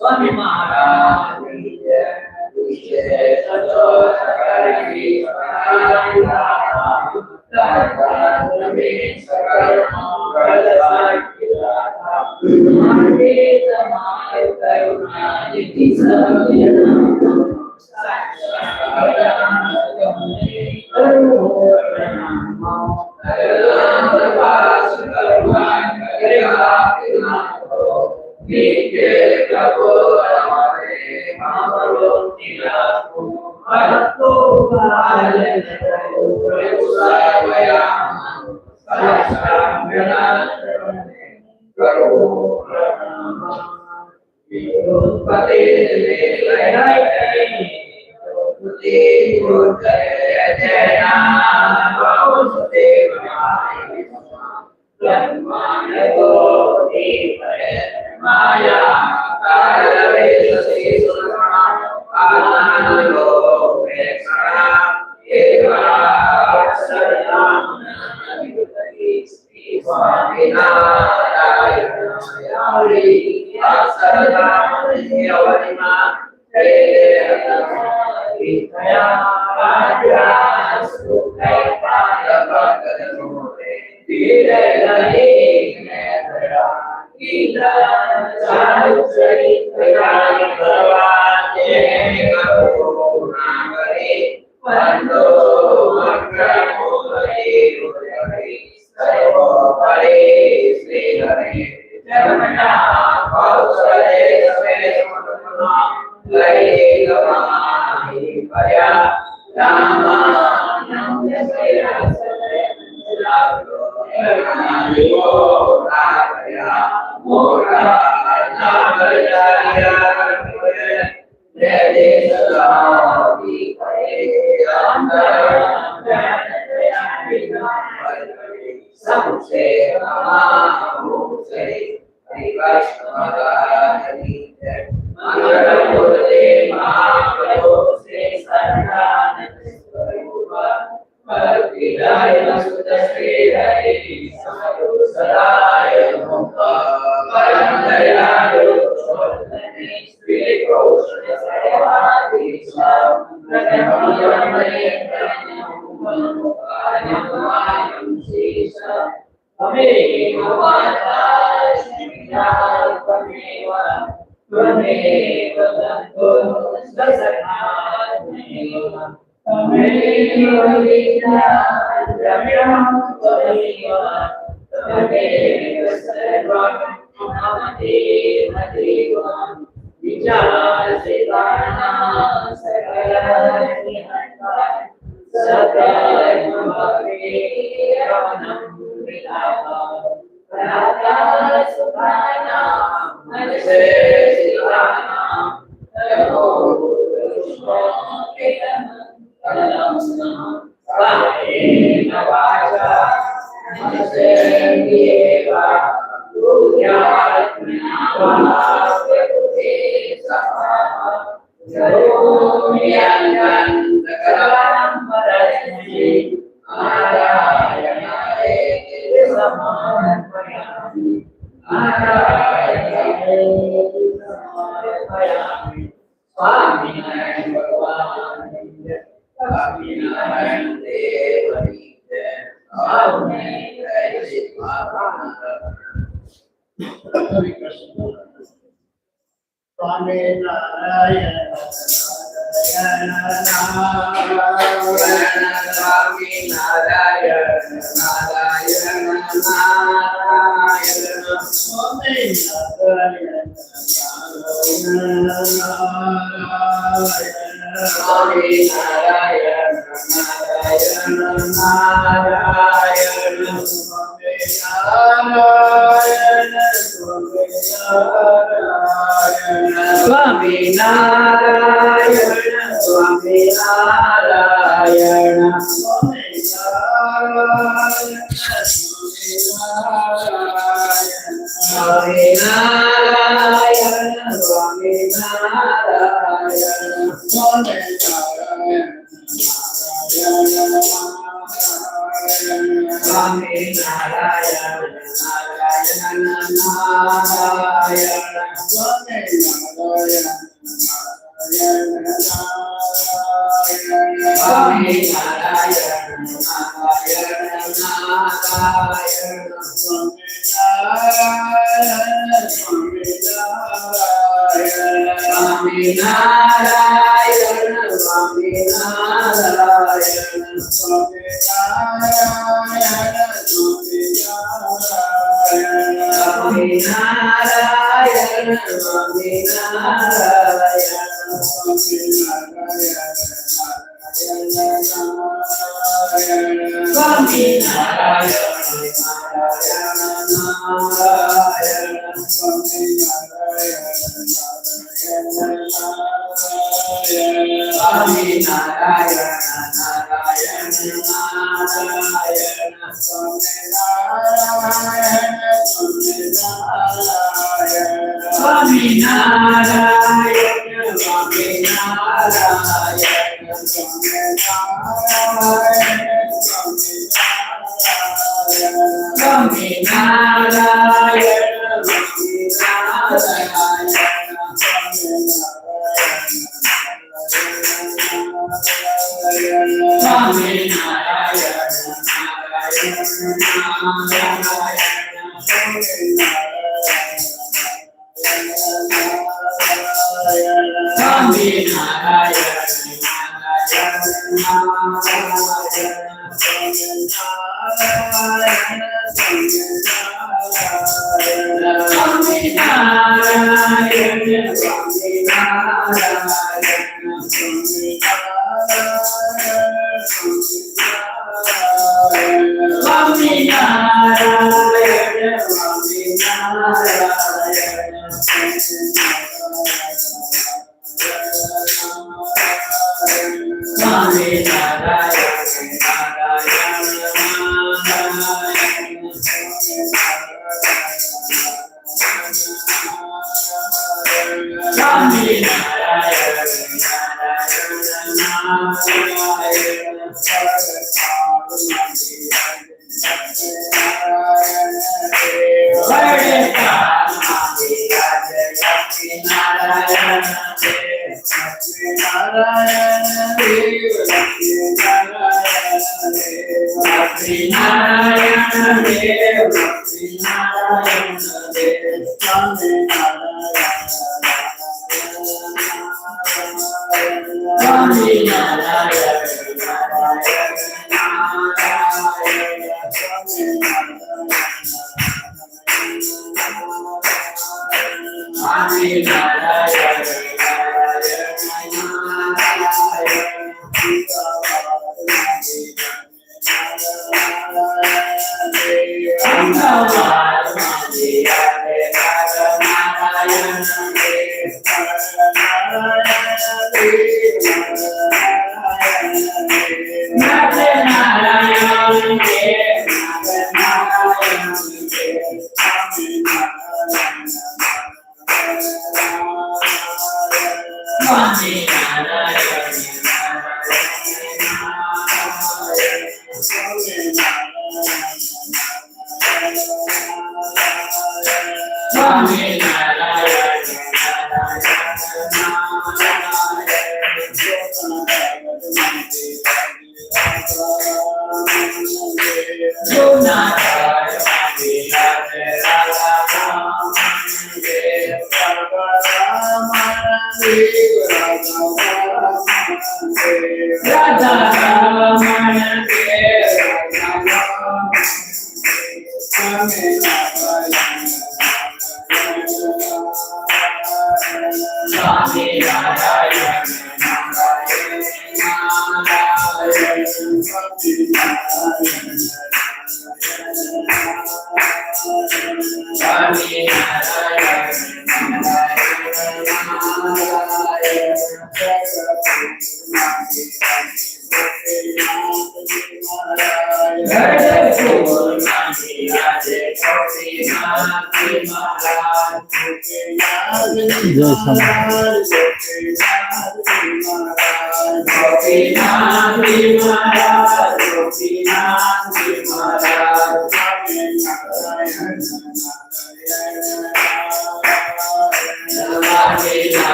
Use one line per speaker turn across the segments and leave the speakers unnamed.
Swami Maharaj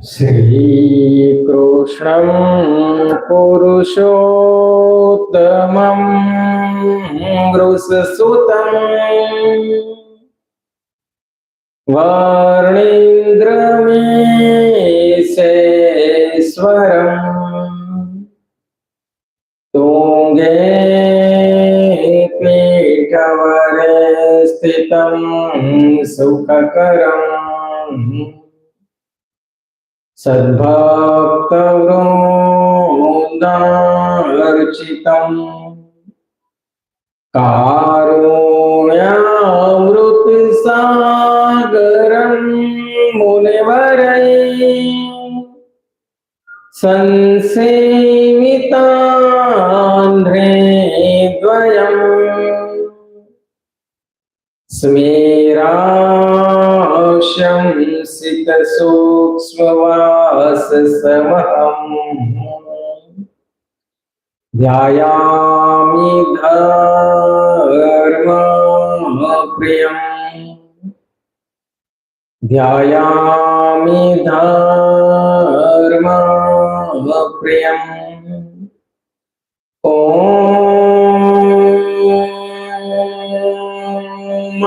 Shri कृष्णं पुरुषोत्तमं वृषसुतं वर्णीन्द्रमीशेश्वरम् तुंगे पीठवरे स्थितं सुखकरम् सद्भक्तवृन्दार्चितं कारुण्यामृतसागरं मुनिवरैः संसेवितान्ध्रेद्वयम् स्मेराशं सितसूक्ष्मवाससमहम् ध्यायामि धर्मप्रियम् ध्यायामि धर्मप्रियम्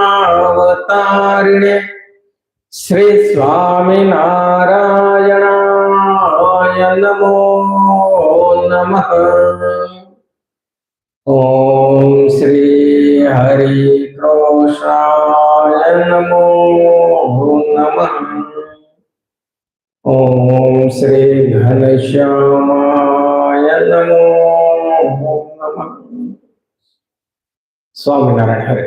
अवतारिणे श्री स्वामिनारायणाय नमो नमः। ओम श्री हरि कृष्णाय नमो नमः। ओम श्री घनश्यामाय नमो नमः। स्वामिनारायण हरे।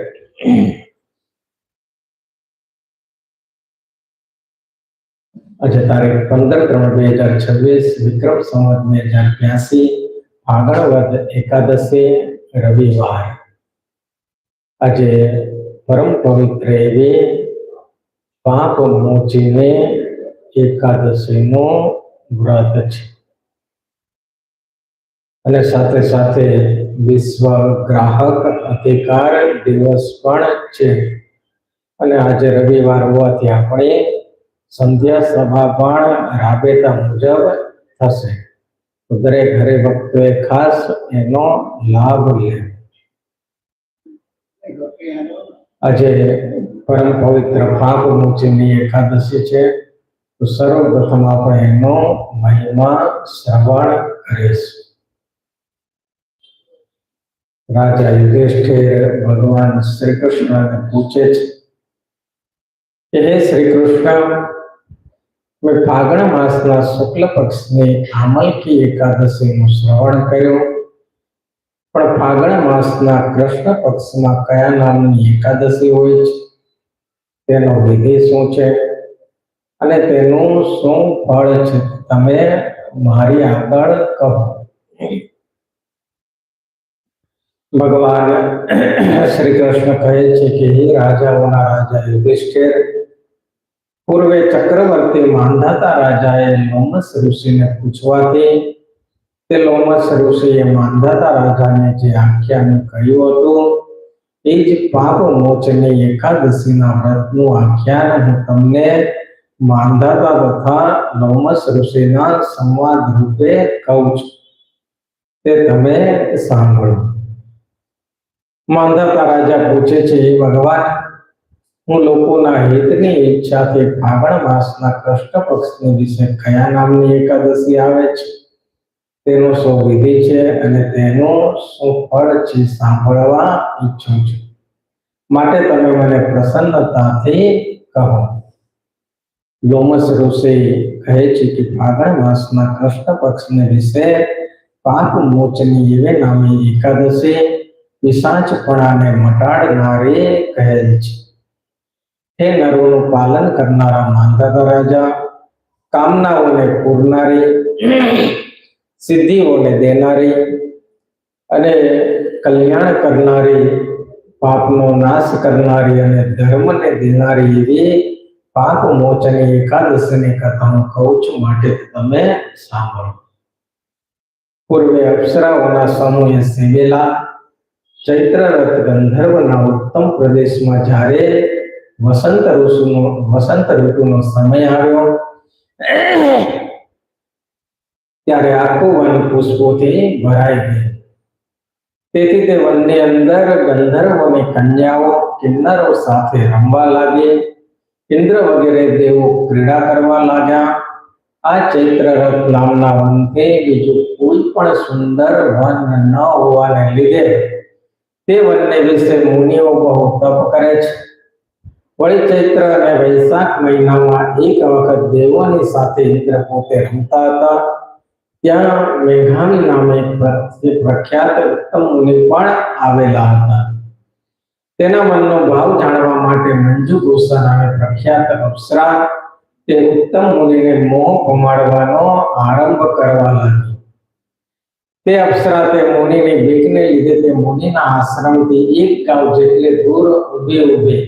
આજે તારીખ 15/3/2026 વિક્રમ સંવત 2082 ફાગણ વદ એકાદશી રવિવાર। આજે પરમ પવિત્ર એવી પાપ મોચીને એકાદશીનો વ્રત છે। અને સાથે સાથે વિશ્વ ગ્રાહક અધિકાર દિવસ પણ છે અને આજે રવિવાર હોવાથી આપણે સંધ્યા સભા પણ રાબેતા મુજબ થશે. તો દરેક હરિભક્તોએ ખાસ એનો લાભ લેવો. આજે પરમ પવિત્ર પાપ મોચનની એકાદશી છે. તો સર્વપ્રથમ આપણે એનો મહિમા શ્રવણ કરીશું. રાજા યુધિષ્ઠિર ભગવાન શ્રી કૃષ્ણને પૂછે છે કે હે શ્રી કૃષ્ણ, મેં ફાગણ માસના શુક્લ પક્ષની આમલકી એકાદશીનું શ્રવણ કર્યું, પણ ફાગણ માસના કૃષ્ણ પક્ષમાં કયા નામની એકાદશી હોય છે, તેનો વિધિ શું છે અને તેનું શું ફળ છે, તમે મારી આગળ કહો. ભગવાન શ્રી કૃષ્ણ કહે છે કે હે રાજાઓના રાજા યુધિષ્ઠિર, પૂર્વે ચક્રવર્તી માંધાતા રાજાએ લોમસ ઋષિને પૂછવાથી તે લોમસ ઋષિએ માંધાતા રાજાને જે આખ્યાન કહ્યું હતું એ જ પાપ મોચની એકાદશીના વ્રતનું આખ્યાન હું તમને માંધાતા તથા લોમસ ઋષિના સંવાદ રૂપે કહું છું, તે તમે સાંભળો. માંધાતા રાજા પૂછે છે, હે ભગવાન, હું લોકોના હિતની ઈચ્છાથી ફાગણ માસના કૃષ્ણ પક્ષની વિશે કયા નામની એકાદશી આવે છે, તેનો શું વિધિ છે અને તેનું શું ફળ છે સાંભળવા ઈચ્છું છું, માટે તમે મને પ્રસન્નતાથી કહો. લોમસ ઋષિ કહે છે કે ફાગણ માસના કૃષ્ણ પક્ષને વિશે પાપ મોચની એવી નામની એકાદશી પિશાચપણાને મટાડનારી કહેલ છે. હે નરોનું પાલન કરનારા માંધાતા રાજા, કામનાઓને પૂરનારી, સિદ્ધિઓને દેનારી અને કલ્યાણ કરનારી, પાપનો નાશ કરનારી અને ધર્મને દેનારી એવી પાપ મોચની એકાદશીની કથા હું કહું છું, માટે તમે સાંભળો. પૂર્વે અપ્સરાઓના સમૂહે સેવેલા ચૈત્રરથ ગંધર્વના ઉત્તમ પ્રદેશમાં જ્યારે વસંત ઋતુનો સમય આવ્યો ત્યારે આખું વન પુષ્પોથી ભરાઈ ગયું. તેથી તે વનની અંદર ગંધર્વોની કન્યાઓ કિન્નરો સાથે રમવા લાગી. ઇન્દ્ર વગેરે દેવો ક્રીડા કરવા લાગ્યા. આ ચૈત્રરથ નામના વનથી બીજું કોઈ પણ સુંદર વન ન હોવાને લીધે તે વનને વિશે મુનિઓ બહુ તપ કરે છે. વળી ચૈત્ર અને વૈશાખ મહિનામાં એક વખત દેવોની સાથે ઇન્દ્ર પોતે રમતા હતા. ત્યાં મેઘાની નામે પ્રખ્યાત ઉત્તમ મુનિ પણ આવેલા હતા. તેના મનનો ભાવ જાણવા માટે મંજુ ગોસા નામે પ્રખ્યાત અપ્સરા તે ઉત્તમ મુનિને મોહ પમાડવાનો આરંભ કરવા લાગી. તે અપ્સરા તે મુનિની બીકને લીધે તે મુનિના આશ્રમથી એક ગાંવ જેટલે દૂર ઊભી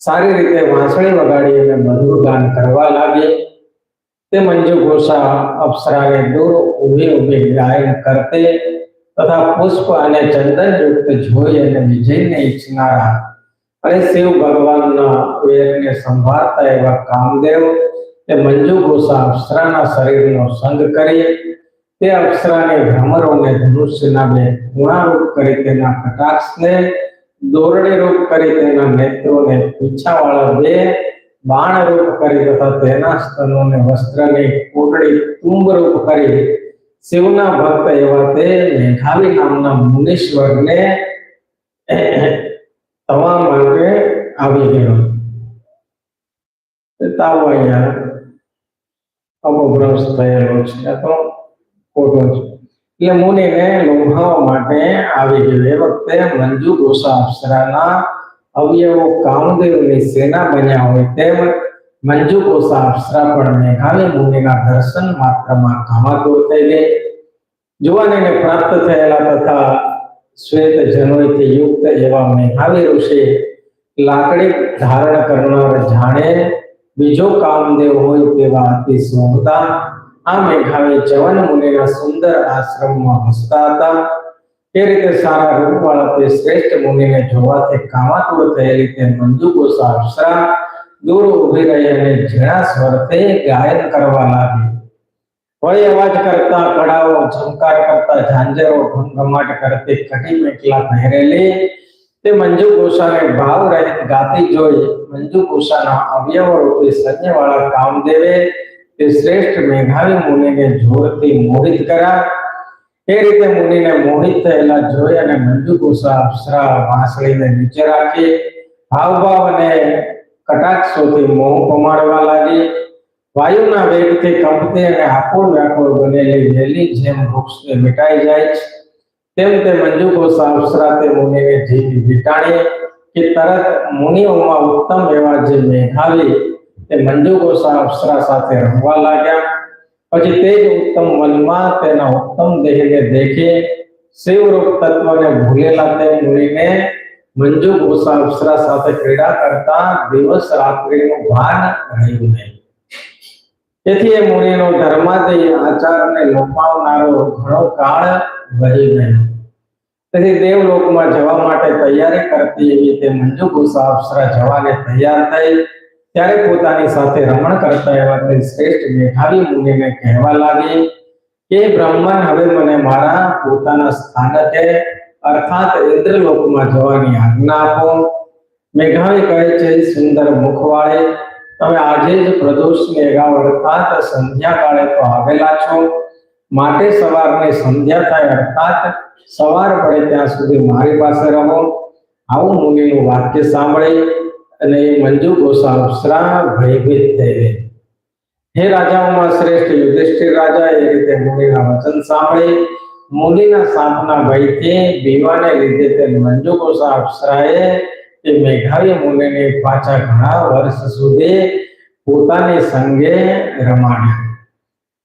સારી રીતે વાંસળી વગાડી અને મધુર ગાન કરવા લાગી. તે મંજુ ઘોષા અપ્સરાને દૂર ઊભી ગાયન કરતે તથા પુષ્પ અને ચંદન યુક્ત જોઈ અને વિજયને ઈચ્છનારા અને શિવ ભગવાનના વેરને સંભાળતા એવા કામદેવ તે મંજુ ઘોષા અપ્સરાના શરીરનો સંગ કરી તે અપ્સરાને ભ્રમરોને ધનુષ્યના બે ગુણારૂપ કરી તેના કટાક્ષને દોરડી રૂપ કરી તેના નેત્રોને પીછાવાળા બે બાણ રૂપ કરી તથા તેના સ્તનોને વસ્ત્રની કોટડી તુંબ રૂપ કરી શિવના ભક્ત એવા તે મેઘાવી નામના મુનીશ્વરને તવા માટે આવી ગયો. તાવ અહીંયા અપભ્રંશ થયેલો છે, તો ખોટો છે. એટલે મુનિને લોભાવવા માટે આવી ગયો. એ વખતે મંજુ ઘોષા અપ્સરાના અવયવો કામદેવની સેના બન્યા હોય તેમ મંજુ ઘોષા અપ્સરા પણ મેઘાવી મુનિના દર્શન માત્રમાં કામાતુર થઈ ગઈ. જુવાનીને પ્રાપ્ત થયેલા તથા શ્વેત જનોયથી યુક્ત એવા મેઘાવી ઋષિ લાકડી ધારણ કરનાર જાણે બીજો કામદેવ હોય તેવા અતિ શોભતા આ મેઘાવી જવન મુનિના સુંદર આશ્રમમાં વસતા હતા। એ રીતે સારા રૂપવાળા તે શ્રેષ્ઠ મુનિને જોવાથી કામાતુર થયેલી તે મંજુઘોષા અપ્સરા દૂર ઊભી રહી અને ઝીણા સ્વરથી ગાયન કરવા લાગી। વળી અવાજ કરતા, કડાઓ ઝંકાર કરતા, ઝાંઝરો ઘમઘમાટ કરતી કટી મેખલા પહેરેલી તે મંજુઘોષાને ભાવ રહિત ગાતી જોઈ મંજુઘોષાના અવયવ રૂપી સંજ્ઞાવાળા કામદેવે તે શ્રેષ્ઠ મેઘાવી મુનિને જોરથી મોહિત કર્યા। એ રીતે મુનિને મોહિત થયેલા જોઈ અને મંજુઘોષા અપ્સરા વાંસળીને નીચે રાખી હાવભાવ અને કટાક્ષોથી મોહ પમાડવા લાગી। વાયુના વેગથી કંપતી અને આકુળ વ્યાકુળ બનેલી વેલી જેમ વૃક્ષને મીટાઈ જાય છે, તેમ તે મંજુઘોષા અપ્સરા તે મુનિને જીભ વીંટાણી કે તરત મુનિઓમાં ઉત્તમ એવા જે મેઘાવી તે મંજુઘોષા અપ્સરા સાથે રમવા લાગ્યા। પછી તે જ ઉત્તમ વનમાં તેના ઉત્તમ દેહને દેખી શિવરૂપ તત્વને ભૂલેલા તે મુનિને મંજુઘોષા અપ્સરા સાથે ક્રીડા કરતા દિવસ રાત્રિનું ભાન રહ્યું નહીં। તેથી એ મુનિનો ધર્માદય આચારને લોપાવનારો ઘણો કાળ વહી ગયો। તેથી દેવલોકમાં જવા માટે તૈયારી કરતી એવી તે મંજુઘોષા અપ્સરા જવાને તૈયાર થઈ ત્યારે પોતાની સાથે રમણ કરતા એવા તે શ્રેષ્ઠ મેઘાવી મુનિને કહેવા લાગી કે બ્રહ્મન હવે મને મારા પોતાના સ્થાનકે અર્થાત ઇન્દ્રલોકમાં જવાની આજ્ઞા આપો। મેઘાવી કહે છે, સુંદર મુખવાળે તમે આજે જ પ્રદોષની અગાઉ અર્થાત સંધ્યાકાળે તો આવેલા છો, માટે સવારની સંધ્યા થાય અર્થાત સવાર પડે ત્યાં સુધી મારી પાસે રહો। આવું મુનિનું વાક્ય સાંભળી અને એ મંજુઘોષા અપ્સરા ભયભીત થઈ ગઈ। હે રાજાઓમાં શ્રેષ્ઠ યુધિષ્ઠિર રાજા એ રીતે મુનિના વચન સાંભળી મુનિના શાપના ભયથી બીવાને લીધે તે મંજુઘોષા અપ્સરાએ તે મેઘાવી મુનિને પાછા ઘણા વર્ષ સુધી પોતાની સંગે રમાડ્યા।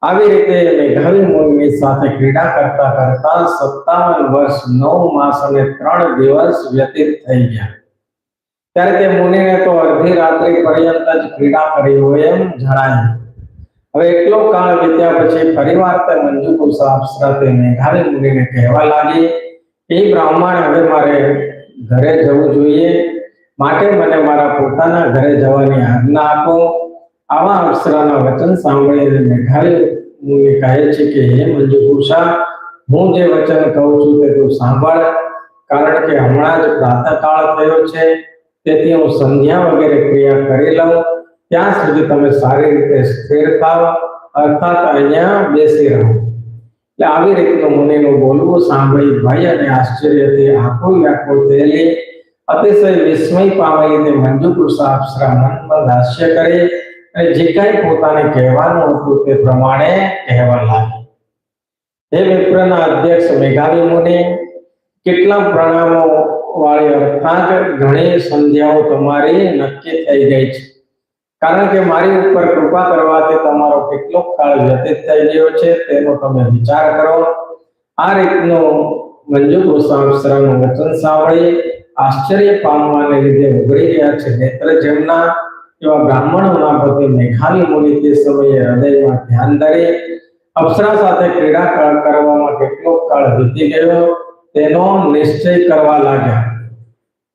આવી રીતે મેઘાવી મુનિની સાથે ક્રીડા કરતા કરતા 57 વર્ષ 9 માસ અને 3 દિવસ વ્યતીત થઈ ગયા। ત્યારે તે મુનિને તો અડધી રાત્રિ પર્યંત જ ક્રીડા કરી હોય એમ જણાયું। હવે એટલો કાળ વીત્યા પછી ફરીવાર તે મંજુઘોષા અપ્સરા તે મેઘાવી મુનિને કહેવા લાગી કે બ્રાહ્મણ હવે મારે ઘરે જવું જોઈએ, માટે મને મારા પોતાના ઘરે જવાની આજ્ઞા આપો। આવા અપ્સરાના વચન સાંભળીને મેઘાવી મુનિ કહે છે કે હે મંજુઘોષા, હું જે વચન કહું છું તે તું સાંભળ, કારણ કે હમણાં જ પ્રાતઃકાળ થયો છે, તેથી હું સંધ્યા વગેરે ક્રિયા કરી લઉં ત્યાં સુધી તમે સારી રીતે સ્થિર થાવ અર્થાત અહીંયા બેસી રહો। એટલે આવી રીતનું મુનિનું બોલવું સાંભળી ભય અને આશ્ચર્યથી આકુળ વ્યાકુળ થયેલી અતિશય વિસ્મય પામેલી તે મંજુઘોષા અપ્સરા મનમાં હાસ્ય કરી અને જે કાંઈ પોતાને કહેવાનું હતું તે પ્રમાણે કહેવા લાગી। હે વિપ્રના અધ્યક્ષ મેઘાવી મુનિ, કેટલા પ્રણામો વાળી અર્થાત ઘણી સંધ્યાઓ તમારી નક્કી થઈ ગઈ છે, કારણ કે મારી ઉપર કૃપા કરવાથી તમારો કેટલો કાળ વ્યતીત થઈ ગયો છે તેનો તમે વિચાર કરો। આ રીતનું મંજુઘોષા અપ્સરાનું વચન સાંભળી આશ્ચર્ય પામવાને લીધે ઉઘડી ગયા છે નેત્ર જેમના એવા બ્રાહ્મણોના પતિ મેઘાવી મુનિ તે સમયે હૃદયમાં ધ્યાન ધરી અપ્સરા સાથે ક્રીડા કરવામાં કેટલો કાળ વીતી ગયો તેનો નિશ્ચય કરવા લાગ્યા।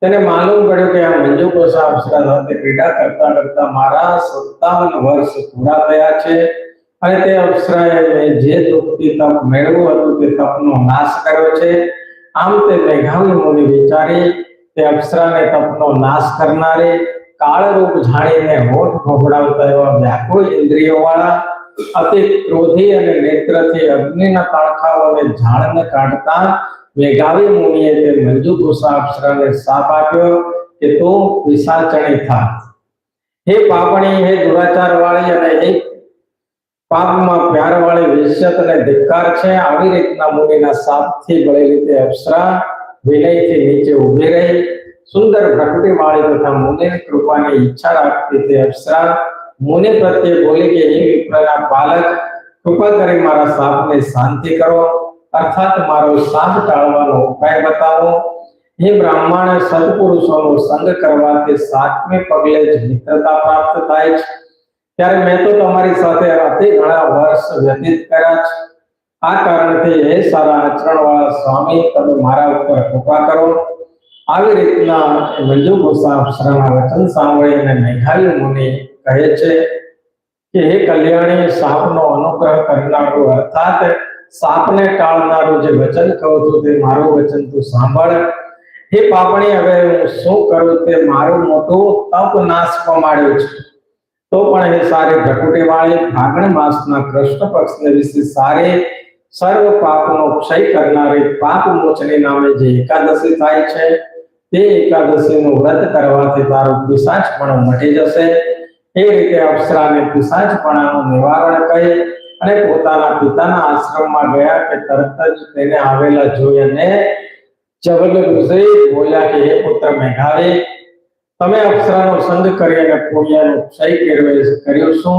તેને માલુમ પડ્યું કે આ મંજુઘોષા અપ્સરા સાથે ક્રીડા કરતા કરતા મારા 57 વર્ષ પૂરા થયા છે અને તે અપ્સરાએ જે દુઃખથી તપ મેળવ્યું હતું તે તપનો નાશ કર્યો છે। આમ તે મેઘાવી મુનિ વિચારી તે અપ્સરાને તપનો નાશ કરનારી કાળરૂપ જાણીને હોઠ ફોફડાવતા એવા વ્યાકુળ ઇન્દ્રિયોવાળા અતિ ક્રોધી અને નેત્રથી અગ્નિના તાળખાઓને ઝાડને કાઢતા મેઘાવી મુનિએ તે મંજુઘોષા અપ્સરાને શાપ આપ્યો કે તું પિશાચણી થા। હે પાપણી, હે દુરાચાર વાળી અને હે પાપમાં પ્યાર વાળી વેશ્યતને ધિક્કાર છે। આવી રીતના મુનિના શાપથી બળેલી તે અપ્સરા વિનયથી નીચે ઊભી રહી સુંદર પ્રકૃતિ વાળી તથા મુનિની કૃપાની ઈચ્છા રાખતી તે અપ્સરા મુનિ પ્રત્યે બોલી કે હે વિપ્રના પાલક, કૃપા કરી મારા શાપને શાંતિ કરો અર્થાત મારો શાપ ટાળવાનો ઉપાય બતાવો। હે બ્રાહ્મણ, સત્પુરુષોનો સંગ કરવાથી 7મે પગલે જ મિત્રતા પ્રાપ્ત થાય છે, ત્યારે મેં તો તમારી સાથે અતિ ઘણા વર્ષ વ્યતીત કર્યા છે. આ કારણથી હે સારા આચરણવાળા સ્વામી, તમે મારા ઉપર કૃપા કરો. આવી રીતના મંજુ ગોસ્વામી અપ્સરાના વચન સાંભળીને મેઘાવી મુનિ કહે છે કે હે કલ્યાણી, સાપનો અનુગ્રહ કરનારું અર્થાત સાપને ટાળનારું જે વચન કહું છું તે મારું વચન તું સાંભળ. હે પાપણી, હવે હું શું કરું તે મારું મોટું તપ નાશ પમાડ્યું છે. તો પણ એ સારી ભ્રકુટી વાળી ફાગણ માસના કૃષ્ણ પક્ષને વિશે સારી સર્વ પાપનો ક્ષય કરનારી પાપ મોચની નામે જે એકાદશી થાય છે તે એકાદશીનું વ્રત કરવાથી તારું પિશાચપણું મટી જશે. એ રીતે અપ્સરાને પિશાચપણાનું નિવારણ કહી અને પોતાના પિતાના આશ્રમમાં ગયા કે તરત જ તેને આવેલા જોઈ અને જબલ ઋષિ બોલ્યા કે હે પુત્ર મેઘાવી, તમે અપ્સરાનો સંગ કરી અને પુણ્યનો ક્ષય કર્યો શું?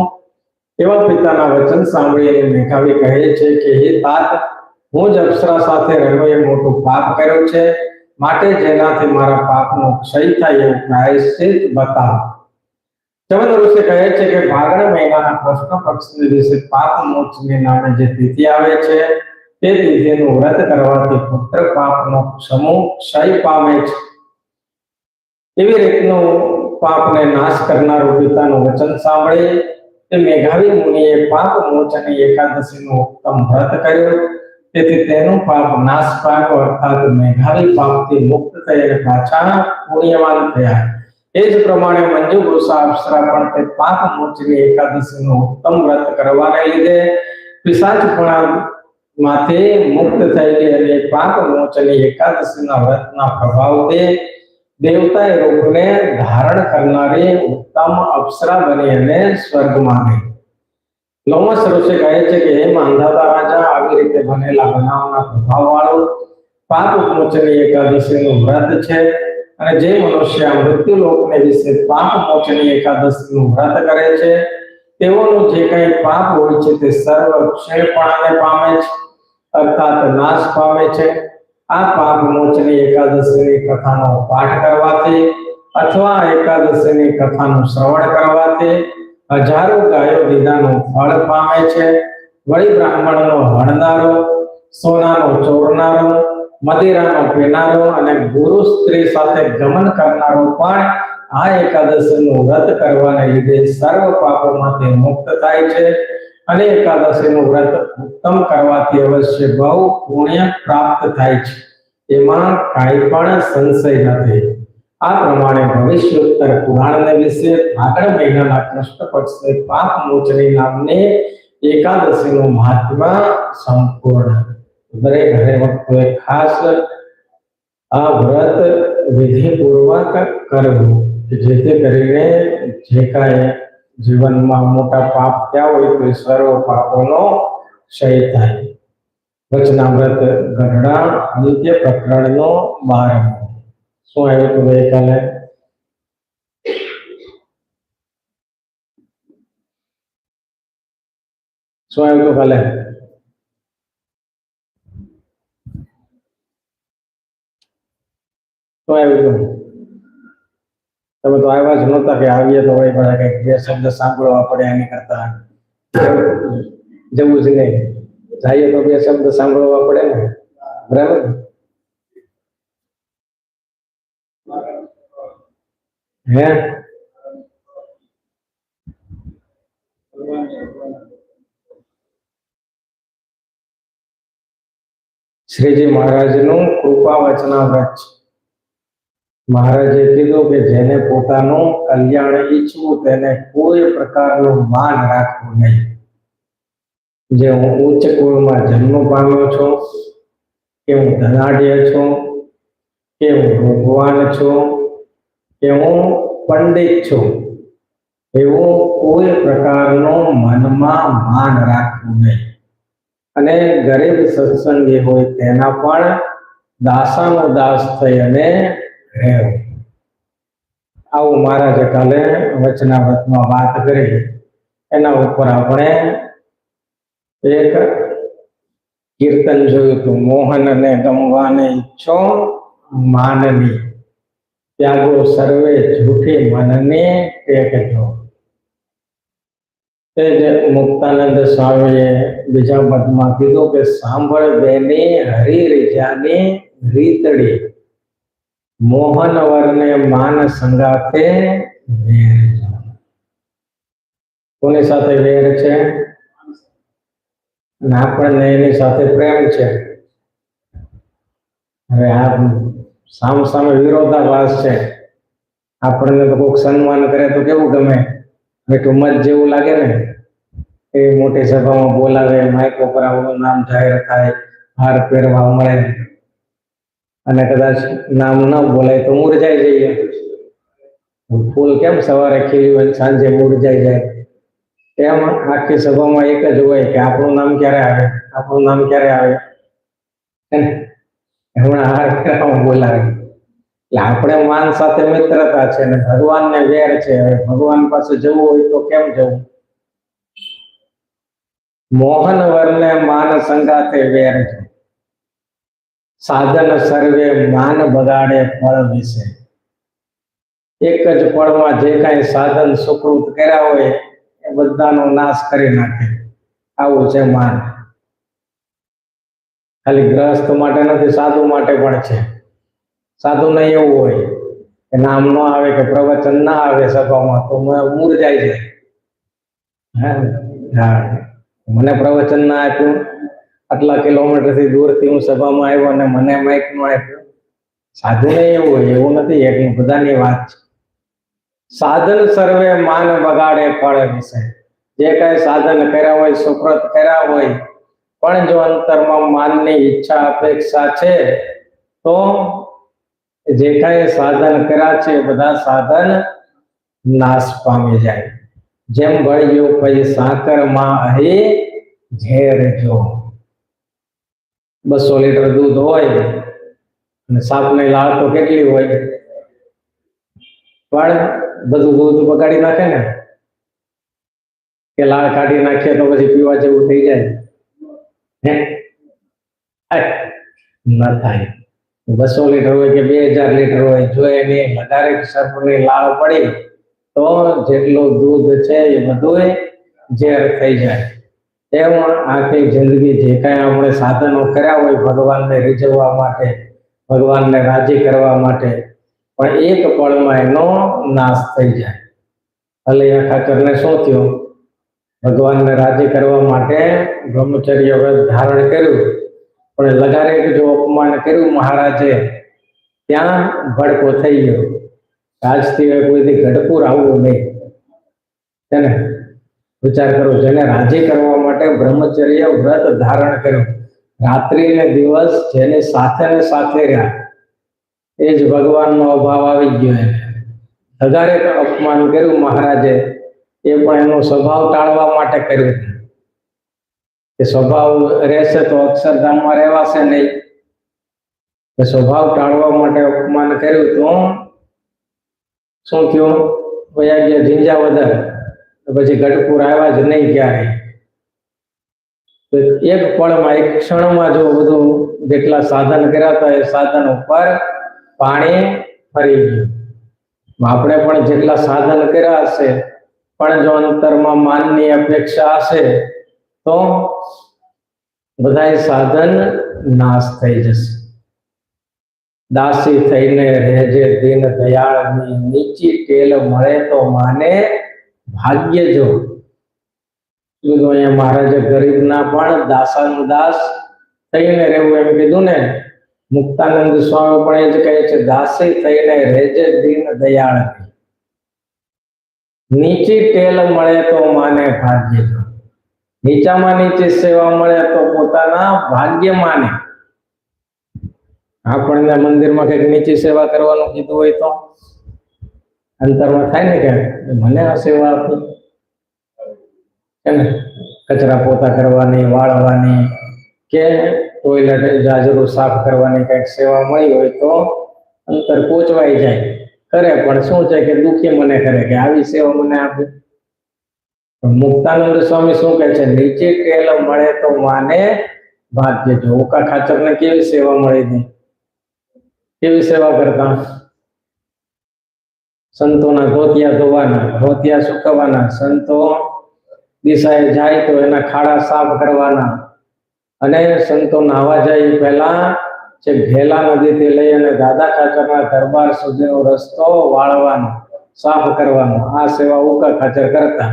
એવા પિતાના વચન સાંભળીને મેઘાવી કહે છે કે હે तात, હું જ અપ્સરા સાથે રહ્યો એ મોટું પાપ કર્યું છે, માટે જેનાથી મારા પાપનો ક્ષય થાય એવું પ્રાયશ્ચિત બતાવો. જબલ ઋષિ કહે છે કે ફાગણ મહિનાના કૃષ્ણ પક્ષની દિવસે પાપ મોચની નામે જે તિથિ આવે છે તે તિથિનું વ્રત કરવાથી પુત્ર પાપનો ક્ષય પામે છે. એવી રીતનું પાપને નાશ કરનારું પિતાનું વચન સાંભળી તે મેઘાવી મુનિએ પાપ મોચની એકાદશીનું ઉત્તમ વ્રત કર્યું. તેથી તેનું પાપ નાશ પામ્યો, અર્થાત મેઘાવી પાપથી મુક્ત થઈ અને પાછા પુણ્યવાન થયા. એ જ પ્રમાણે મંજુ ગોસ્વામી અપ્સરા પણ તે પાપ મોચની એકાદશીનું ઉત્તમ વ્રત કરવાને લીધે પિશાચપણામાંથી મુક્ત થયેલી અને પાપ મોચની એકાદશીના વ્રતના પ્રભાવથી દેવતાએ રૂપને ધારણ કરનારી ઉત્તમ અપ્સરા બની અને સ્વર્ગમાં ગઈ. લોમસ ઋષિ કહે છે કે હે માંધાતા રાજા, આવી રીતે બનેલા બનાવના પ્રભાવ વાળું પાપ મોચની એકાદશીનું વ્રત છે અને જે મનુષ્ય મૃત્યુ લોકને વિશે પાપ મોચની એકાદશીનું વ્રત કરે છે તેઓનું જે કંઈ પાપ હોય છે તે સર્વ ક્ષયપણાને પામે છે, અર્થાત નાશ પામે છે. આ પાપ મોચની એકાદશીની કથાનો પાઠ કરવાથી અથવા એકાદશીની કથાનું શ્રવણ કરવાથી હજારો ગાયો દીધાનું ફળ પામે છે. વળી બ્રાહ્મણનો હણનારો, સોનાનો ચોરનારો, મદિરાનો પીનારો અને ગુરુ સ્ત્રી સાથે ગમન કરનારો પણ આ એકાદશીનું વ્રત કરવાને લીધે સર્વ પાપોમાંથી મુક્ત થાય છે અને એકાદશીનું વ્રત ઉત્તમ કરવાથી અવશ્ય બહુ પુણ્ય પ્રાપ્ત થાય છે, એમાં કાંઈ પણ સંશય નથી. આ પ્રમાણે ભવિષ્યોત્તર પુરાણને વિશે ફાગણ મહિનાના કૃષ્ણ પક્ષની પાપ મોચની નામની એકાદશીનું મહાત્મ્ય સંપૂર્ણ. દરેક હરે વખતે ખાસ આ વ્રત વિધિપૂર્વક કરવું, જેથી કરીને જે કાંઈ જીવનમાં મોટા પાપ થયા હોય તો સર્વ પાપોનો ક્ષય થાય. વચનામૃત ગઢડા અંત્ય પ્રકરણનો 12મો. શું આવ્યું હતું ગઈકાલે? શું આવ્યું હતું કાલે? શું આવ્યું હતું? તમે તો આવ્યા જ નહોતા કે આવીએ તો વળી બધા કંઈક બે શબ્દ સાંભળવા પડે, એની કરતા જવું જ નહીં. જઈએ તો બે શબ્દ સાંભળવા પડે ને, બરાબર? હે શ્રીજી મહારાજનું કૃપા વચનાવ્રત છે. મહારાજે કીધું કે જેને પોતાનું કલ્યાણ ઈચ્છવું તેને કોઈ પ્રકારનું માન રાખવું નહીં. જે હું ઉચ્ચ કુળમાં જન્મ પામ્યો છું, કે હું ધનાઢ્ય છું, કે હું ભગવાન છું, કે હું પંડિત છું, એવું કોઈ પ્રકારનું મનમાં માન રાખવું નહીં. અને ગરીબ સત્સંગી હોય તેના પણ દાસાનો દાસ થઈ અને રહેવું. આવું મહારાજે કાલે વચનાવ્રતમાં વાત કરી. એના ઉપર આપણે એક કીર્તન જોયું હતું. મોહનને ગમવાને ઈચ્છો માનની, ત્યાગો સર્વે જૂઠી મનને ટેકજો. તે જ મુક્તાનંદ સ્વામીએ બીજા પદમાં કીધું કે સાંભળ બેની હરી રીજાની રીતડી મોહન વરને માન સંગાતે વેર જો. કોની સાથે વેર છે? અને આપણને એની સાથે પ્રેમ છે. હવે આ સામ સામે વિરોધાભાસ છે. આપણને તો કોઈક સન્માન કરે તો કેવું ગમે, મીઠું મત જેવું લાગે ને. એ મોટી સભામાં બોલાવે, માઇકો પર આપણું નામ જાહેર થાય, હાર પહેરવા મળે, અને કદાચ નામ ન બોલાય તો મુરઝાઈ જઈએ. ફૂલ કેમ સવારે ખીલ્યું હોય સાંજે મુરઝાઈ જાય, એમ આખી સભામાં એક જ હોય કે આપણું નામ ક્યારે આવે, આપણું નામ ક્યારે આવે. હમણાં હાર પહેરવામાં બોલાવે. એટલે આપણે માન સાથે મિત્રતા છે ને ભગવાનને વેર છે. ભગવાન પાસે જવું હોય તો કેમ જવું? મોહન વરને માન સંગાતે વેર જો. સાધન સર્વે માન બગાડે ફળ વિશે. એક જ પળમાં જે કાંઈ સાધન સુકૃત કર્યા હોય એ બધાનો નાશ કરી નાખે. આવું છે માન. ખાલી ગ્રહસ્થ માટે નથી, સાધુ માટે પણ છે. સાધુને એવું હોય કે નામ ન આવે કે પ્રવચન ના આવે સભામાં તો મુરઝાઈ જાય. હા, મને પ્રવચન ના આપ્યું, આટલા કિલોમીટરથી દૂરથી હું સભામાં આવ્યો અને મને માઇક નો આપ્યું. સાધુને એવું હોય, એવું નથી. એક બધાની વાત છે. સાધન સર્વે માન બગાડે ફળ વિશે. જે કઈ સાધન કર્યા હોય, સુકૃત કર્યા હોય, પણ જો અંતરમાં માનની ઈચ્છા અપેક્ષા છે તો જે કઈ સાધન કર્યા છે બધા સાધન નાશ પામી જાય. જેમ ભળ્યું પછી સાકરમાં અહીં ઝેર જો. 200 લીટર દૂધ હોય અને સાપની લાળ તો કેટલી હોય, પણ બધું દૂધ બગાડી નાખે ને. કે લાળ કાઢી નાખીએ તો પછી પીવા જેવું થઈ જાય ન થાય. 200 લીટર હોય કે 2000 લીટર હોય, જો એની વધારે સર્પની લાળ પડી તો જેટલું દૂધ છે એ બધું ઝેર થઈ જાય. એમ આખી જિંદગી જે કાંઈ આપણે સાધનો કર્યા હોય ભગવાનને રીઝવવા માટે, ભગવાનને રાજી કરવા માટે, પણ એક પળમાં એનો નાશ થઈ જાય. અલૈયા ખાચરને શું થયું? ભગવાનને રાજી કરવા માટે બ્રહ્મચર્ય વ્રત ધારણ કર્યું, પણ લગારે જો અપમાન કર્યું મહારાજે, ત્યાં ભડકો થઈ ગયો. આજથી કોઈથી ગઢપુર આવવું નહીં. તેને વિચાર કરો, જેને રાજી કરવા માટે બ્રહ્મચર્ય વ્રત ધારણ કર્યું, રાત્રિ ને દિવસ જેની સાથે ને સાથે રહ્યા, એ જ ભગવાનનો અભાવ આવી ગયો. એને હજારે અપમાન કર્યું મહારાજે, એ પણ એનો સ્વભાવ ટાળવા માટે કર્યું. કે સ્વભાવ રહેશે તો અક્ષરધામમાં રહેવાશે નહીં. કે સ્વભાવ ટાળવા માટે અપમાન કર્યું તો શું થયું? વયા ગયા ઝીંઝાવદર. પછી ગઢપુર આવ્યા જ નહીં ક્યારે. એક પળમાં, એક ક્ષણમાં જો બધું જેટલા સાધન કર્યા હતા એ સાધન ઉપર પાણી ફરી ગયું. આપણે પણ જેટલા સાધન કર્યા હશે, પણ જો અંતરમાં માનની અપેક્ષા હશે તો બધા સાધન નાશ થઈ જશે. દાસી થઈને રહેજે દીન દયાળની, નીચી ટેલ મળે તો માને ભાગ્ય જો. અહીંયા મહારાજે ગરીબના પણ દાસાનું દાસ થઈને રહેવું એમ કીધું ને. મુક્તાનંદ સ્વામી પણ એ જ કહે છે, દાસી થઈને રહેજે દીન દયાળની, નીચી ટેલ મળે તો માને ભાગ્ય જો. નીચામાં નીચી સેવા મળે તો પોતાના ભાગ્ય માને. આપણને મંદિરમાં કઈક નીચી સેવા કરવાનું કીધું હોય તો અંતરમાં થાય ને કે મને આ સેવા આપી, કચરા પોતા કરવાની, વાળવાની, કે ટોયલેટ જાજરૂ સાફ કરવાની કઈક સેવા મળી હોય તો અંતર પહોંચવાઈ જાય. કરે પણ શું છે કે દુઃખી મને કરે કે આવી સેવા મને આપે. મુક્તાનંદ સ્વામી શું કહે છે? નીચે ટેલ મળે તો માને ભાગ્ય જો. ઓકા ખાચરને કેવી સેવા મળી હતી? કેવી સેવા કરતા? સંતોના ધોતિયા ધોવાના, ધોતિયા સુકવવાના, સંતો દિશાએ જાય તો એના ખાડા સાફ કરવાના, અને સંતો નાહવા જાય એ પહેલા જે ઘેલા નદીથી લઈ અને દાદા ખાચરના દરબાર સુધીનો રસ્તો વાળવાનો, સાફ કરવાનો, આ સેવા ઉકા ખાચર કરતા.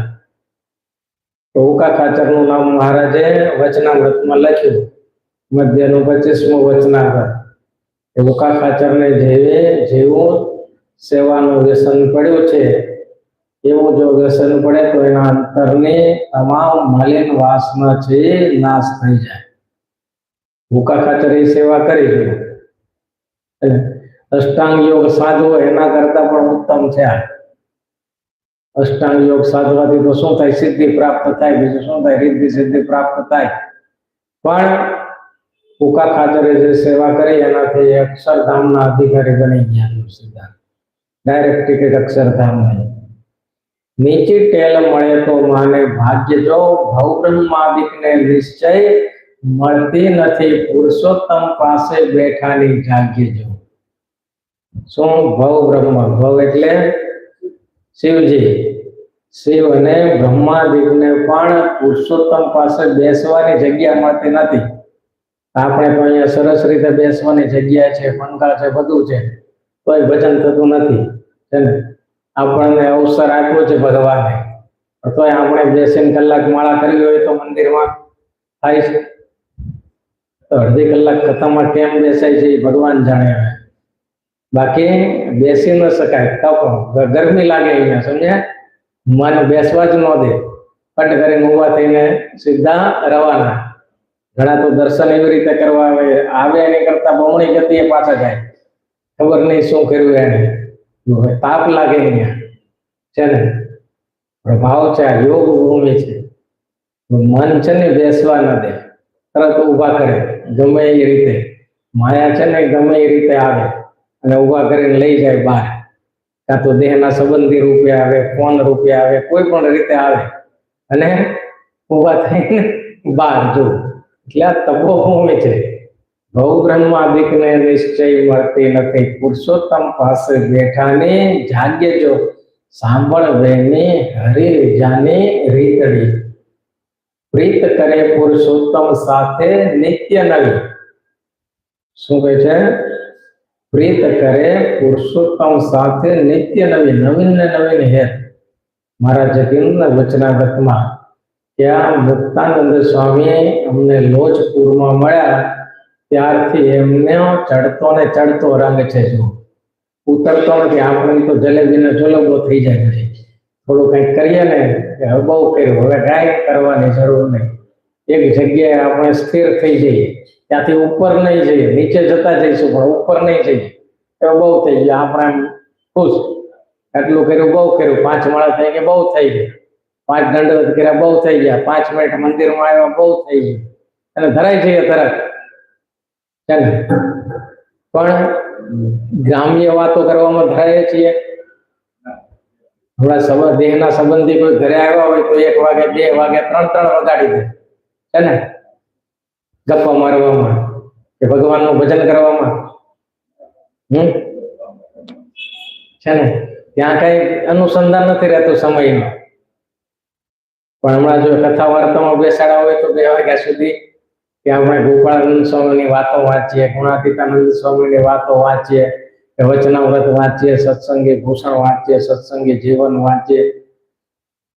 તો ઉકા ખાચરનું નામ મહારાજે વચનામૃતમાં લખ્યું, મધ્યનું 25મું વચનામૃત. ઉકા ખાચરને જેવું સેવાનું વ્યસન પડ્યું છે એવું જો વ્યસન પડે તો એના અંતરની તમામ મલિન વાસના છે નાશ થઈ જાય. ઉકા ખાચર એ સેવા કરી જોઈએ. અષ્ટાંગ યોગ સાધવો એના કરતા પણ ઉત્તમ છે આ. અષ્ટાંગ યોગ સાધવાથી તો શું થાય? સિદ્ધિ પ્રાપ્ત થાય. બીજું શું થાય? રિદ્ધિ સિદ્ધિ પ્રાપ્ત થાય. પણ ઉકા ખાચરે જે સેવા કરી એનાથી અક્ષરધામના અધિકારી બની ગયા. સીધા ડાયરેક્ટ ટિકિટ અક્ષરધામ નહીં. નીચી ટેલ મળે તો માને ભાગ્ય જો, ભવબ્રહ્માદિકને નિશ્ચય મળતી નથી, પુરુષોત્તમ પાસે બેઠાની જાગ્ય જો. શું? ભવ બ્રહ્મ. ભવ એટલે શિવજી. શિવ અને બ્રહ્માદિકને પણ પુરુષોત્તમ પાસે બેસવાની જગ્યા મળતી નથી. આપણે તો અહીંયા સરસ રીતે બેસવાની જગ્યા છે, પંખા છે, બધું છે, તોય ભજન થતું નથી છે ને. આપણને અવસર આપ્યો છે ભગવાને, તોય આપણે બેસીને કલાક માળા કરવી હોય તો મંદિરમાં થાય છે. તો અડધી કલાક કથામાં કેમ બેસાય છે એ ભગવાન જાણે. બાકી બેસી ન શકાય. તપ, ગરમી લાગે અહીંયા, સમજ્યા? મન બેસવા જ ન દે. કટ કરીને ઊભા થઈને સીધા રવાના. ઘણા તો દર્શન એવી રીતે કરવા આવે એની કરતા બમણી ગતિએ પાછા જાય. ખબર નહીં શું કર્યું એને. તાપ લાગે અહીંયા છે ને. પ્રભાવ છે, યોગ ભૂમિ છે. મન છે ને બેસવા ન દે, તરત ઊભા કરે ગમે એ રીતે. માયા છે ને ગમે એ રીતે આવે અને ઊભા કરીને લઈ જાય બહાર. કાં તો દેહના સંબંધી રૂપે આવે, ફોન રૂપે આવે, કોઈ પણ રીતે આવે અને ઊભા થઈને બહાર જો. એટલે આ તપોભૂમિ છે. ભવ બ્રહ્માદિકને નિશ્ચય મળતી નથી, પુરુષોત્તમ પાસે બેઠાની જાગ્ય જો. સાંભળ વેની હરી જાની રીતડી, પ્રીત કરે પુરુષોત્તમ સાથે નિત્ય નવી. શું કહે છે? પ્રીત કરે પુરુષોત્તમ સાથે નિત્ય નવી, નવીન ને નવીન હેત. મારા જતીનના વચનામૃતમાં ત્યાં મુક્તાનંદ સ્વામી અમને લોજપુરમાં મળ્યા ત્યારથી એમને ચડતો ને ચડતો રંગ છે. જો ઉતરતો નથી. આપણે તો જલેબીને જલેબો થઈ જાય છે. થોડું કંઈક કરીએ ને બહુ કર્યું, હવે કાંઈ કરવાની જરૂર નહીં. એક જગ્યાએ આપણે સ્થિર થઈ જઈએ, ત્યાંથી ઉપર નહીં જઈએ, નીચે જતા જઈશું પણ ઉપર નહીં જઈએ. એ બહુ થઈ ગયા. આપણે ખુશ, આટલું કર્યું, બહુ કર્યું. 5 માળા થઈ ગયા, બહુ થઈ ગયા. 5 દંડવત કર્યા, બહુ થઈ ગયા. 5 મિનિટ મંદિરમાં આવ્યા, બહુ થઈ ગયું. અને ધરાઈ જઈએ તરત છે ને. પણ ગ્રામ્ય વાતો કરવામાં ધરાઈએ છીએ. હમણાં દેહના સંબંધી કોઈ ઘરે આવ્યા હોય તો 1 વાગે, 2 વાગે, 3 વગાડી દે છે ને. ગપ્પા મારવામાં કે ભગવાનનું ભજન કરવામાં છે ને. ત્યાં કઈ અનુસંધાન નથી રહેતું સમયનું. પણ હમણાં જો કથા વાર્તામાં બેસાડા હોય તો 2 વાગ્યા સુધી ત્યાં આપણે ગોપાળાનંદ સ્વામીની વાતો વાંચીએ, ગુણાતીતાનંદ સ્વામીની વાતો વાંચીએ, વચનામૃત વાંચીએ, સત્સંગી ભૂષણ વાંચીએ, સત્સંગી જીવન વાંચીએ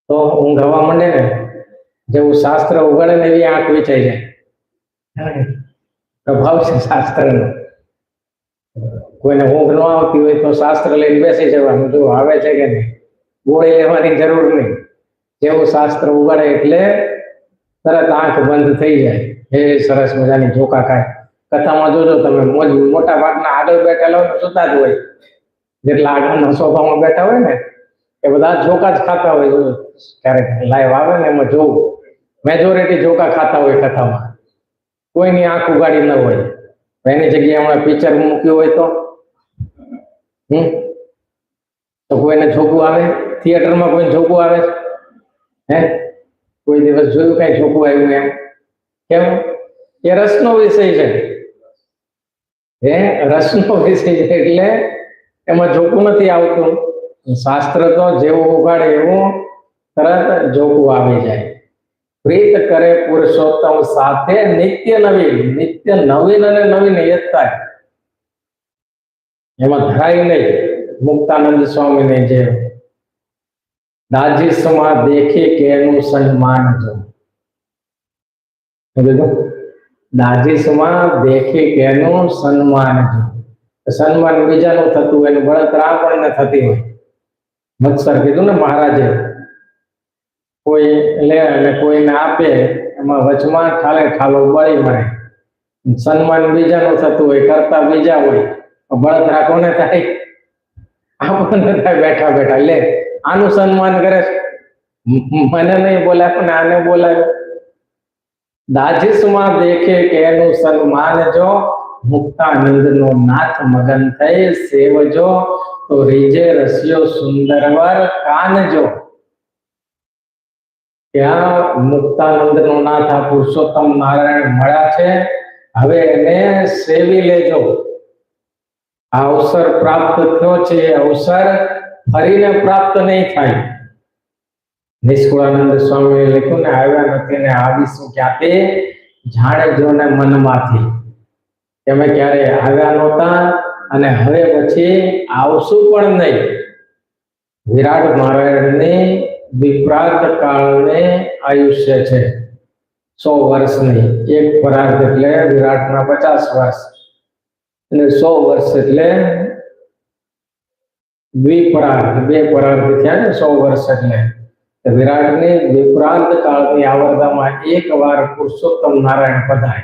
તો ઊંઘ આવવા માંડે ને. જેવું શાસ્ત્ર ઉગાડે ને એવી આંખ વિચાઈ જાય. પ્રભાવ છે શાસ્ત્રનો. કોઈને ઊંઘ ન આવતી હોય તો શાસ્ત્ર લઈને બેસી જવાનું. જો આવે છે કે નહીં, ગોળી લેવાની જરૂર નહીં. જેવું શાસ્ત્ર ઉગાડે એટલે તરત આંખ બંધ થઈ જાય. એ સરસ મજાની ઝોકા ખાય. કથામાં જોજો તમે, મોટા ભાગના આગળ બેઠેલા હોય સુતા જ હોય. જેટલા આગળના સોફામાં બેઠા હોય ને એ બધા ઝોકા જ ખાતા હોય. ક્યારેક લાઈવ આવે ને એમાં જોવું, મેજોરિટી ઝોકા ખાતા હોય કથામાં. કોઈની આંખ ઉગાડી ન હોય. એની જગ્યાએ હમણાં પિક્ચર મૂક્યું હોય તો કોઈને ઝોકું આવે? થિયેટરમાં કોઈ ઝોકું આવે? હે, કોઈ દિવસ જોયું કઈ ઝોકું આવ્યું એમ? કેમ? એ રસનો વિષય છે. રસનો વિષય છે એટલે એમાં ઝોકું નથી આવતું. શાસ્ત્ર તો જેવું ઉગાડે એવું તરત ઝોકું આવી જાય. પ્રીત કરે પુરુષોત્તમ સાથે નિત્ય નવીન અને નવીન એ જ થાય. એમાં ધરાય નહીં. મુક્તાનંદ સ્વામીને જે દાજીસમાં દેખે કે એનું સન્માન જો, દાજીસમાં દેખે કે એનું સન્માન જો. સન્માન બીજાનું થતું હોય, એનું બળતરા આપણને થતી હોય. મત્સર કીધું ને મહારાજે, કોઈ લે અને કોઈને આપે, એમાં વચમાં ઠાલો બળી મળે. સન્માન બીજાનું થતું હોય, કરતા બીજા હોય, બળતરા કોને થાય? આપણને થાય. બેઠા બેઠા લે આનું સન્માન કરે છે, મને નહીં બોલાય પણ આને બોલાય. દાજીસમાં દેખે કે એનું સન્માન જો, મુક્તાનંદ નો નાથ મગન થઈ સેવજો, તો રીજે રસ્યો સુંદરવર કાનજો. ત્યાં મુક્તાનંદ નો નાથ આ પુરુષોત્તમ નારાયણ મળ્યા છે, હવે એને સેવી લેજો. આ અવસર પ્રાપ્ત થયો છે, એ અવસર ફરીને પ્રાપ્ત નહીં થાય. નિષ્કુળાનંદ સ્વામીએ લખ્યું ને, આવ્યા નથી ને આવીશું ક્યાંથી, જાણજો ને મનમાંથી. તમે ક્યારે આવ્યા નહોતા અને હવે પછી આવશું પણ નહીં. વિરાટ નારાયણની વિપ્રાર્થ કાળને આયુષ્ય છે 100 વર્ષની. એક પરાર્ધ એટલે વિરાટના 50 વર્ષ અને 100 વર્ષ એટલે દ્વિપરાર્ધ, 2 પરાર્ધ થયા ને 100 વર્ષ એટલે. વિરાટની વિપ્રાંત કાળની આવરદામાં એક વાર પુરુષોત્તમ નારાયણ પધારે,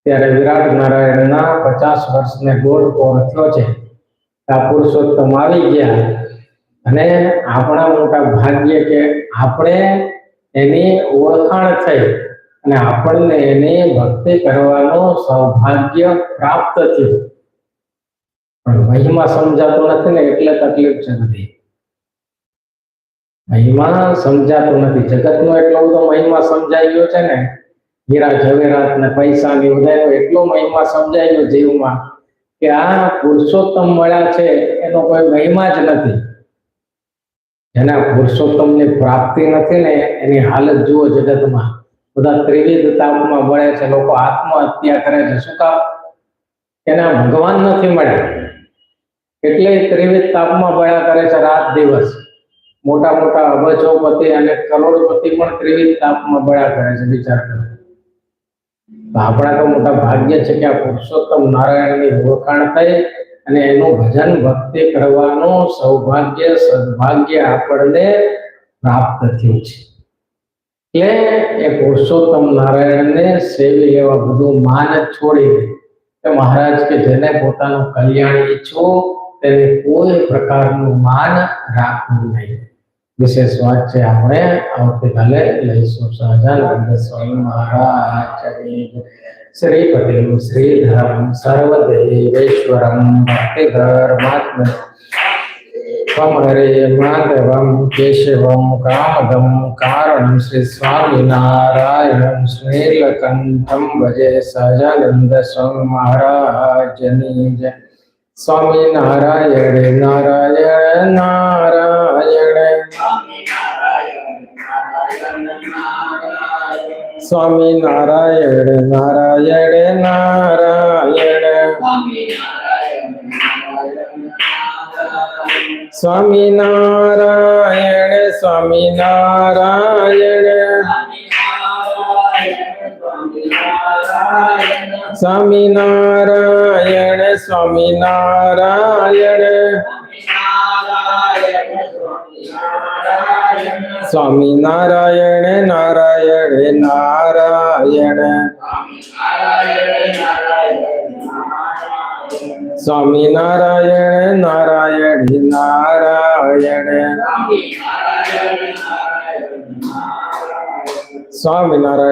ત્યારે વિરાટ નારાયણના 50 વર્ષને ગોળ પૂરો થયો છે. આ પુરુષોત્તમ આવી ગયા અને આપણા મોટા ભાગ્ય કે આપણે એની ઓળખાણ થઈ અને આપણને એની ભક્તિ કરવાનું સૌભાગ્ય પ્રાપ્ત થયું. પણ મહિમા સમજાતો નથી ને એટલે તકલીફ છે બધી. મહિમા સમજાતો નથી. જગતનો એટલો બધો મહિમા સમજાઈ ગયો છે ને, હીરા ઝવેરાત ને પૈસાની બધાનો એટલો મહિમા સમજાઈ ગયો જીવમાં કે આ પુરુષોત્તમ મળ્યા છે એનો કોઈ મહિમા જ નથી. જેના પુરુષોત્તમની પ્રાપ્તિ નથી ને એની હાલત જુઓ જગતમાં. બધા ત્રિવિધ તાપમાં બળે છે, લોકો આત્મહત્યા કરે છે. શું કામ? એના ભગવાન નથી મળ્યા એટલે ત્રિવિધ તાપમાં બળ્યા કરે છે રાત દિવસ. મોટા મોટા અબજોપતિ અને કરોડપતિ પણ ત્રિવિધ તાપમાં બળ્યા કરે છે. વિચાર કરો. આપણા તો મોટા ભાગ્ય છે કે આ પુરુષોત્તમ નારાયણની ઓળખાણ થઈ અને એનું ભજન ભક્તિ કરવાનું સૌભાગ્ય સદભાગ્ય આપણને પ્રાપ્ત થયું છે. એટલે એ પુરુષોત્તમ નારાયણને સેવી લેવા બધું માન છોડી દે કે મહારાજ કે જેને પોતાનું કલ્યાણ ઈચ્છવું તેને કોઈ પ્રકારનું માન રાખવું નહીં. વિશેષ વાત છે, આપણે આવતીકાલે લઈશું. સહજાનંદ સ્વામી મહારાજની શ્રી પટેલ શ્રીધરમ સર્વદેવેશ્વરમ ભક્તિધર્માત્મ હરે માધવમ કેશવમ કામદમ કારણમ શ્રી સ્વામિનારાયણમ શ્રીલકંઠમ ભજે. સહજાનંદ સ્વામી મહારાજની જય. સ્વામિનારાયણ નારાયણ નારાયણ, સ્વામિનારાયણ નારાયણ નારાયણ, સ્વામિનારાયણ સ્વામિનારાયણ, સ્વામિનારાયણ સ્વામિનારાયણ, સ્વામિનારાયણ નારાયણ નારાયણ, સ્વામિનારાયણ નારાયણ નારાયણ, સ્વામિનારાયણ.